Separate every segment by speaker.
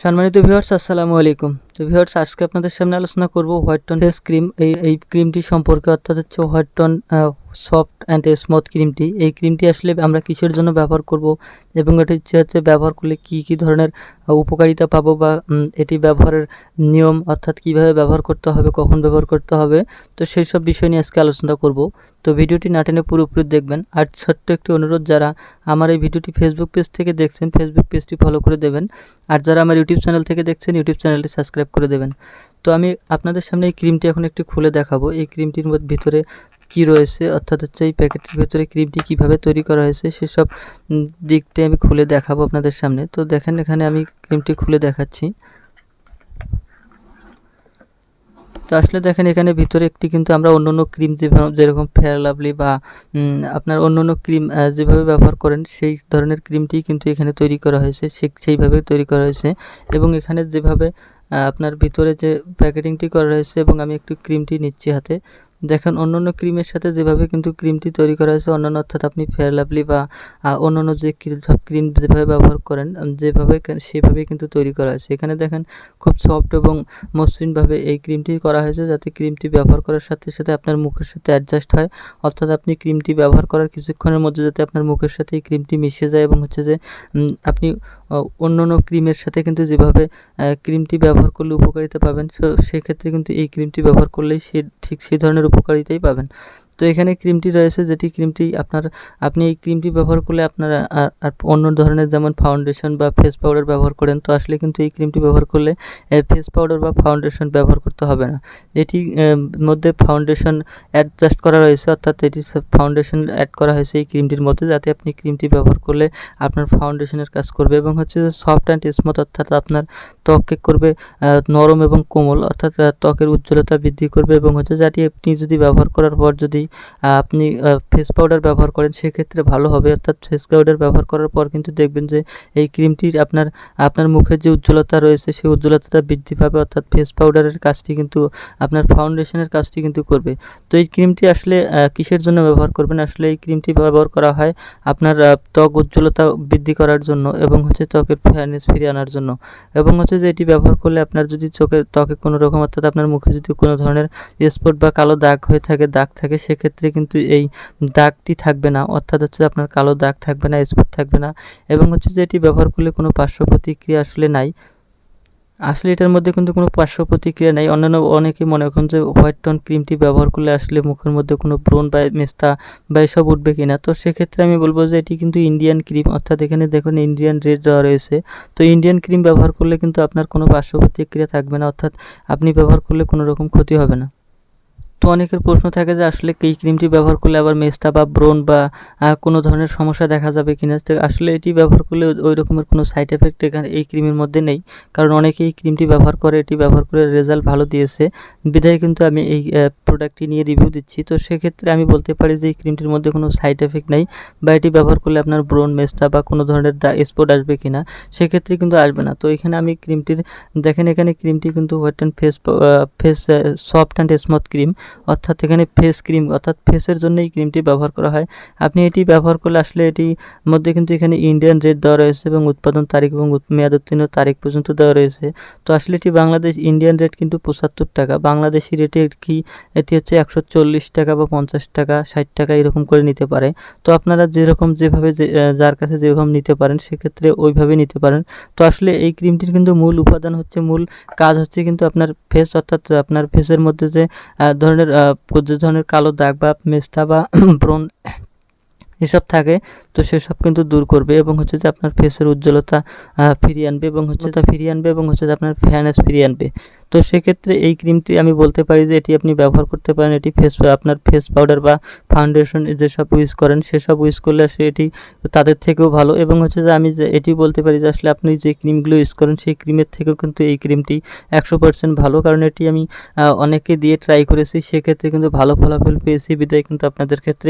Speaker 1: সম্মানিত ভিউয়ার্স, আসসালামু আলাইকুম। তো ভিউয়ার্স, আজকে আপনাদের সামনে আলোচনা করব হোয়াইট টোন ফেস ক্রিম। এই ক্রিমটি সম্পর্কে, অর্থাৎ হচ্ছে white tone soft and smooth ক্রিমটি। এই ক্রিমটি আসলে আমরা কিসের জন্য ব্যবহার করব এবং এটি হচ্ছে ব্যবহার করলে কি ধরনের উপকারিতা পাবো, বা এটি ব্যবহারের নিয়ম, অর্থাৎ কিভাবে ব্যবহার করতে হবে, কখন ব্যবহার করতে হবে, তো সেই সব বিষয় নিয়ে আজকে আলোচনা করব। তো ভিডিওটি না টেনে পুরোপুরি দেখবেন। আর ছোট্ট একটি অনুরোধ, যারা আমার এই ভিডিওটি ফেসবুক পেজ থেকে দেখছেন, ফেসবুক পেজটি ফলো করে দেবেন। আর যারা আমার ইউটিউব চ্যানেল থেকে দেখছেন, ইউটিউব চ্যানেলটি সাবস্ক্রাইব করে দেবেন। তো আমি আপনাদের সামনে এই ক্রিমটি এখন একটু খুলে দেখাবো। এই ক্রিমটির ভিতরে কি রয়েছে, অর্থাৎ হচ্ছে এই প্যাকেটের ভিতরে ক্রিমটি কিভাবে তৈরি করা হয়েছে, সেসব দিকটি আমি খুলে দেখাবো আপনাদের সামনে। তো দেখেন, এখানে আমি ক্রিমটি খুলে দেখাচ্ছি। তো আসলে দেখেন, এখানে ভিতরে একটি কিন্তু আমরা অন্যান্য ক্রিম যেরকম ফেয়ার লাভলি বা আপনার অন্যান্য ক্রিম যেভাবে ব্যবহার করেন, সেই ধরনের ক্রিমটি কিন্তু এখানে তৈরি করা হয়েছে, সেইভাবে তৈরি করা হয়েছে। এবং এখানে যেভাবে আপনার ভিতরে যে প্যাকেটিংটি করা হয়েছে, এবং আমি একটু ক্রিমটি নিচ্ছি হাতে। দেখেন, অন্যান্য ক্রিমের সাথে যেভাবে কিন্তু ক্রিমটি তৈরি করা হয়েছে, অন্যান্য অর্থাৎ আপনি ফেয়ার লাভলি বা অন্যান্য যে সব ক্রিম যেভাবে ব্যবহার করেন, যেভাবে সেভাবেই কিন্তু তৈরি করা হয়েছে। এখানে দেখেন, খুব সফট এবং মসৃণভাবে এই ক্রিমটি করা হয়েছে, যাতে ক্রিমটি ব্যবহার করার সাথে সাথে আপনার মুখের সাথে অ্যাডজাস্ট হয়। অর্থাৎ আপনি ক্রিমটি ব্যবহার করার কিছুক্ষণের মধ্যে যাতে আপনার মুখের সাথে এই ক্রিমটি মিশে যায়, এবং হচ্ছে যে আপনি অন্যান্য ক্রিমের সাথে কিন্তু যেভাবে ক্রিমটি ব্যবহার করলে উপকারিতা পাবেন, সেক্ষেত্রে কিন্তু এই ক্রিমটি ব্যবহার করলেই ঠিক সেই ধরনের উপকারিতাই পাবেন। তো এখানে ক্রিমটি রয়েছে, যেটি ক্রিমটি আপনি এই ক্রিমটি ব্যবহার করলে আপনারা অন্য ধরনের যেমন ফাউন্ডেশন বা ফেস পাউডার ব্যবহার করেন, তো আসলে কিন্তু এই ক্রিমটি ব্যবহার করলে ফেস পাউডার বা ফাউন্ডেশন ব্যবহার করতে হবে না। এটি মধ্যে ফাউন্ডেশন অ্যাডজাস্ট করা রয়েছে, অর্থাৎ এটি ফাউন্ডেশন অ্যাড করা হয়েছে এই ক্রিমটির মধ্যে, যাতে আপনি ক্রিমটি ব্যবহার করলে আপনার ফাউন্ডেশনের কাজ করবে, এবং হচ্ছে যে সফট অ্যান্ড স্মুথ, অর্থাৎ আপনার ত্বককে করবে নরম এবং কোমল, অর্থাৎ ত্বকের উজ্জ্বলতা বৃদ্ধি করবে। এবং হচ্ছে যেটি আপনি যদি ব্যবহার করার পর যদি আপনি ফেস পাউডার ব্যবহার করেন, সেক্ষেত্রে ভালো হবে। অর্থাৎ ফেস পাউডার ব্যবহার করার পর কিন্তু দেখবেন যে এই ক্রিমটির আপনার মুখের যে উজ্জ্বলতা রয়েছে, সেই উজ্জ্বলতাটা বৃদ্ধি পাবে। অর্থাৎ ফেস পাউডারের কাজটি কিন্তু আপনার ফাউন্ডেশনের কাজটি কিন্তু করবে। তো এই ক্রিমটি আসলে কিসের জন্য ব্যবহার করবেন? আসলে এই ক্রিমটি ব্যবহার করা হয় আপনার ত্বক উজ্জ্বলতা বৃদ্ধি করার জন্য, এবং হচ্ছে ত্বকের ফেয়ারনেস ফিরিয়ে আনার জন্য। এবং হচ্ছে যে এটি ব্যবহার করলে আপনার যদি ত্বকে কোনো রকম, অর্থাৎ আপনার মুখে যদি কোনো ধরনের স্পট বা কালো দাগ থাকে, সেক্ষেত্রে কিন্তু এই দাগটি থাকবে না, অর্থাৎ হচ্ছে আপনার কালো দাগ থাকবে না, স্পট থাকবে না। এবং হচ্ছে যে এটি ব্যবহার করলে কোনো পার্শ্ব প্রতিক্রিয়া আসলে নাই। আসলে এটার মধ্যে কিন্তু কোনো পার্শ্ব প্রতিক্রিয়া নেই। অনেকে মনে করেন যে হোয়াইট টোন ক্রিমটি ব্যবহার করলে আসলে মুখের মধ্যে কোনো ব্রণ বা মেস্তা বা এসব উঠবে কিনা। তো সেক্ষেত্রে আমি বলবো যে এটি কিন্তু ইন্ডিয়ান ক্রিম, অর্থাৎ এখানে দেখুন ইন্ডিয়ান রেড দেওয়া রয়েছে। তো ইন্ডিয়ান ক্রিম ব্যবহার করলে কিন্তু আপনার কোনো পার্শ্ব প্রতিক্রিয়া থাকবে না, অর্থাৎ আপনি ব্যবহার করলে কোনো রকম ক্ষতি হবে না। তো অনেকের প্রশ্ন থাকে যে আসলে এই ক্রিমটি ব্যবহার করলে আবার মেস্তা বা ব্রণ বা কোনো ধরনের সমস্যা দেখা যাবে কিনা। তো আসলে এটি ব্যবহার করলে ওই রকমের কোনো সাইড এফেক্ট এখানে এই ক্রিমের মধ্যে নেই, কারণ অনেকে এই ক্রিমটি ব্যবহার করে, এটি ব্যবহার করে রেজাল্ট ভালো দিয়েছে, বিধায় কিন্তু আমি এই প্রোডাক্টটি নিয়ে রিভিউ দিচ্ছি। তো সেক্ষেত্রে আমি বলতে পারি যে এই ক্রিমটির মধ্যে কোনো সাইড এফেক্ট নেই, বা এটি ব্যবহার করলে আপনার ব্রণ, মেস্তা বা কোনো ধরনের স্পট আসবে কিনা, সেক্ষেত্রে কিন্তু আসবে না। তো এখানে আমি ক্রিমটির দেখেন, এখানে ক্রিমটি কিন্তু white and face soft and smooth cream, অর্থাৎ এখানে ফেস ক্রিম, অর্থাৎ ফেসের জন্য এই ক্রিমটি ব্যবহার করা হয়। আপনি এটি ব্যবহার করলে আসলে এটির মধ্যে কিন্তু এখানে ইন্ডিয়ান রেট দেওয়া রয়েছে, এবং উৎপাদন তারিখ এবং মেয়াদ উত্তীর্ণের তারিখ পর্যন্ত দেওয়া রয়েছে। তো আসলে এটি ইন্ডিয়ান রেট কিন্তু 75 টাকা, বাংলাদেশি রেটে এটি হচ্ছে 140 টাকা বা 50 টাকা, 60 টাকা এরকম করে নিতে পারে। তো আপনারা যেভাবে যার কাছে যেরকম নিতে পারেন, সেক্ষেত্রে ওইভাবে নিতে পারেন। তো আসলে এই ক্রিমটির কিন্তু মূল উপাদান হচ্ছে, মূল কাজ হচ্ছে কিন্তু আপনার ফেস, অর্থাৎ আপনার ফেসের মধ্যে যে ধরনের কালো দাগ বা মেস্তা বা ব্রণ এসব থাকে, তো সেসব কিন্তু দূর করবে, এবং হচ্ছে যে আপনার ফেসের উজ্জ্বলতা ফিরিয়ে আনবে, এবং হচ্ছে যে আপনার ফেয়ারনেস ফিরিয়ে আনবে। তো সেক্ষেত্রে এই ক্রিমটি আমি বলতে পারি যে এটি আপনি ব্যবহার করতে পারেন। এটি আপনার ফেস পাউডার বা ফাউন্ডেশন যেসব ইউজ করেন, সেসব ইউজ করলে আসলে এটি তাদের থেকেও ভালো। এবং হচ্ছে যে আমি যে এটি বলতে পারি যে আসলে আপনি যে ক্রিমগুলো ইউজ করেন, সেই ক্রিমের থেকেও কিন্তু এই ক্রিমটি 100% ভালো, কারণ এটি আমি অনেককে দিয়ে ট্রাই করেছি, সেক্ষেত্রে কিন্তু ভালো ফলাফল পেয়েছি, বিধায় কিন্তু আপনাদের ক্ষেত্রে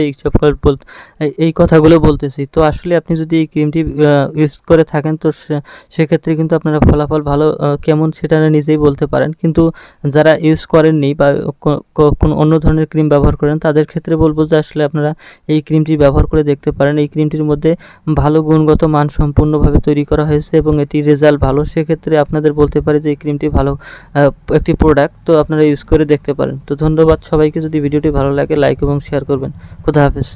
Speaker 1: এই কথাগুলো বলতেছি। তো আসলে আপনি যদি এই ক্রিমটি ইউজ করে থাকেন, তো সেক্ষেত্রে কিন্তু আপনারা ফলাফল ভালো কেমন সেটা নিজেই বলতে পারেন, কিন্তু যারা ইউজ করেননি বা কোনো অন্য ধরনের ক্রিম ব্যবহার করেন তাদের ক্ষেত্রে বলবো যে আসলে আপনারা এই ক্রিমটি ব্যবহার করে দেখতে পারেন। এই ক্রিমটির মধ্যে ভালো গুণগত মান সম্পূর্ণভাবে তৈরি করা হয়েছে এবং এটি রেজাল্ট ভালো। সেক্ষেত্রে আপনাদের বলতে পারি যে এই ক্রিমটি ভালো একটি প্রোডাক্ট, তো আপনারা ইউজ করে দেখতে পারেন। তো ধন্যবাদ সবাইকে। যদি ভিডিওটি ভালো লাগে লাইক এবং শেয়ার করবেন। খোদা হাফেজ।